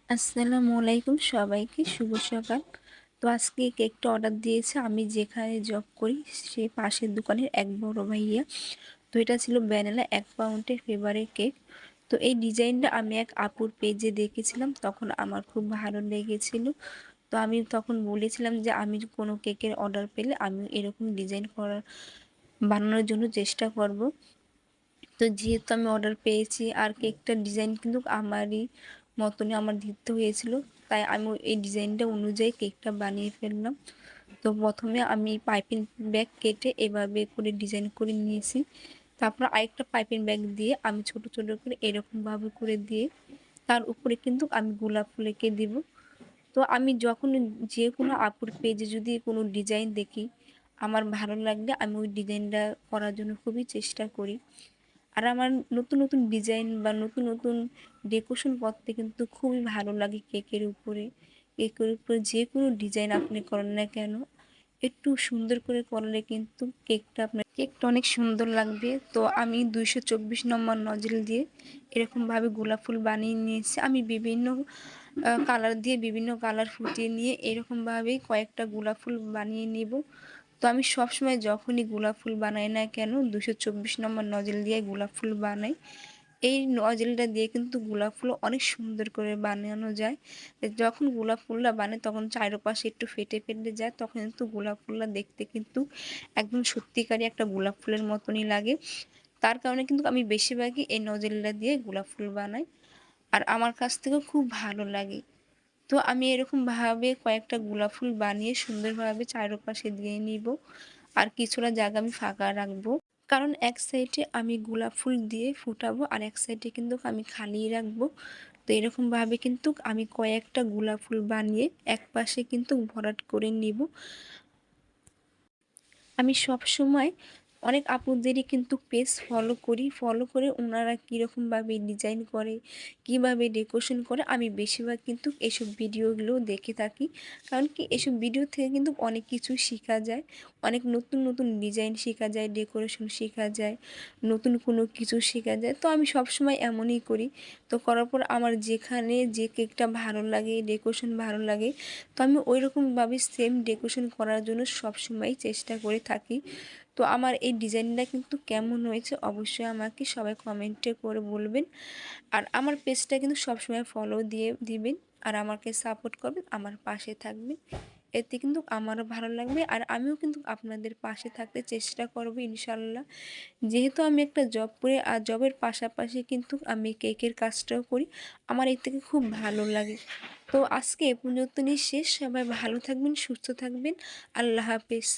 আসসালামু আলাইকুম, সবাইকে শুভ সকাল। তো আজকে কেকটা অর্ডার দিয়েছে আমি যেখানে জব করি সেই পাশের দোকানের এক বড় ভাইয়া। তো এটা ছিল ভ্যানিলা 1 পাউন্ডের ফেভারিট কেক। তো এই ডিজাইনটা আমি এক আপুর পেজে দেখেছিলাম, তখন আমার খুব ভালো লেগেছিল। তো আমি তখন বলেছিলাম যে আমি কোনো কেকের অর্ডার পেলে আমি এরকম ডিজাইন বানানোর জন্য চেষ্টা করব। তো যেহেতু আমি অর্ডার পেয়েছি আর কেকটার ডিজাইন কিন্তু আমারই মতনই আমার দিতে হয়েছিল, তাই আমি এই ডিজাইনটা অনুযায়ী কেকটা বানিয়ে ফেললাম। তো প্রথমে আমি পাইপিং ব্যাগ কেটে এভাবে করে ডিজাইন করে নিয়েছি। তারপর আরেকটা পাইপিং ব্যাগ দিয়ে আমি ছোট ছোট করে এরকমভাবে করে দিয়ে তার উপরে কিন্তু আমি গোলাপ ফুল এঁকে দিব। তো আমি যখন যে কোনো আপুর পেজে যদি কোনো ডিজাইন দেখি আমার ভালো লাগলে আমি ওই ডিজাইনটা করার জন্য খুবই চেষ্টা করি। আর আমার নতুন নতুন ডিজাইন বা নতুন নতুন ডেকোরেশন করতে কিন্তু খুবই ভালো লাগে কেকের উপরে। কেকের উপরে যে কোনো ডিজাইন আপনি করেন না কেন, একটু সুন্দর করে করলে কিন্তু কেকটা অনেক সুন্দর লাগবে। তো আমি 224 নম্বর নজল দিয়ে এরকমভাবে গোলাপ ফুল বানিয়ে নিয়েছি। আমি বিভিন্ন কালার দিয়ে বিভিন্ন কালার ফুটিয়ে নিয়ে এরকমভাবেই কয়েকটা গোলাপ ফুল বানিয়ে নেব। তো আমি সবসময় যখনই গোলাপ ফুল বানাই না কেন 224 নম্বর নজল দিয়ে গোলাপ ফুল বানাই। এই নজলটা দিয়ে কিন্তু গোলাপ ফুল অনেক সুন্দর করে বানানো যায়। যখন গোলাপ ফুলটা বানাই তখন চারপাশে একটু ফেটে ফেটে যায়, তখন কিন্তু গোলাপ ফুলটা দেখতে কিন্তু একদম সত্যিকারই একটা গোলাপ ফুলের মতনই লাগে। তার কারণে কিন্তু আমি বেশিরভাগই এই নজলটা দিয়ে গোলাপ ফুল বানাই, আর আমার কাছ থেকেও খুব ভালো লাগে। তো আমি এরকমভাবে কয়েকটা গোলাপ ফুল বানিয়ে সুন্দরভাবে চারপাশে দিয়ে নিব, আর কিছুটা জায়গা আমি ফাঁকা রাখবো, কারণ এক সাইডে আমি গোলাপ ফুল দিয়ে ফুটাবো আর এক সাইডে কিন্তু আমি খালি রাখবো। তো এরকমভাবে কিন্তু আমি কয়েকটা গোলাপ ফুল বানিয়ে এক পাশে কিন্তু ভরাট করে নিব। আমি সবসময় অনেক আপুদেরই কিন্তু পেজ ফলো করে ওনারা কীরকমভাবে ডিজাইন করে, কীভাবে ডেকোরেশন করে, আমি বেশিরভাগ কিন্তু এসব ভিডিওগুলো দেখে থাকি। কারণ কি এসব ভিডিও থেকে কিন্তু অনেক কিছু শেখা যায়, অনেক নতুন নতুন ডিজাইন শেখা যায়, ডেকোরেশন শেখা যায়, নতুন কোনো কিছু শেখা যায়। তো আমি সবসময় এমনই করি। তো করার পর আমার যেখানে যে কেকটা ভালো লাগে, ডেকোরেশন ভালো লাগে, তো আমি ওইরকমভাবে সেম ডেকোরেশন করার জন্য সবসময় চেষ্টা করে থাকি। তো আমার এই ডিজাইনটা কিন্তু কেমন হয়েছে অবশ্যই আমাকে সবাই কমেন্টে করে বলবেন। আর আমার পেজটা কিন্তু সবসময় ফলো দিয়ে দিবেন, আর আমাকে সাপোর্ট করবেন, আমার পাশে থাকবেন। এতে কিন্তু আমারও ভালো লাগবে আর আমিও কিন্তু আপনাদের পাশে থাকতে চেষ্টা করব ইনশাল্লাহ। যেহেতু আমি একটা জব করি আর জবের পাশাপাশি কিন্তু আমি কেকের কাজটাও করি, আমার এর থেকে খুব ভালো লাগে। তো আজকে এ পর্যন্ত নিয়ে শেষ। সবাই ভালো থাকবেন, সুস্থ থাকবেন। আল্লাহ হাফেজ।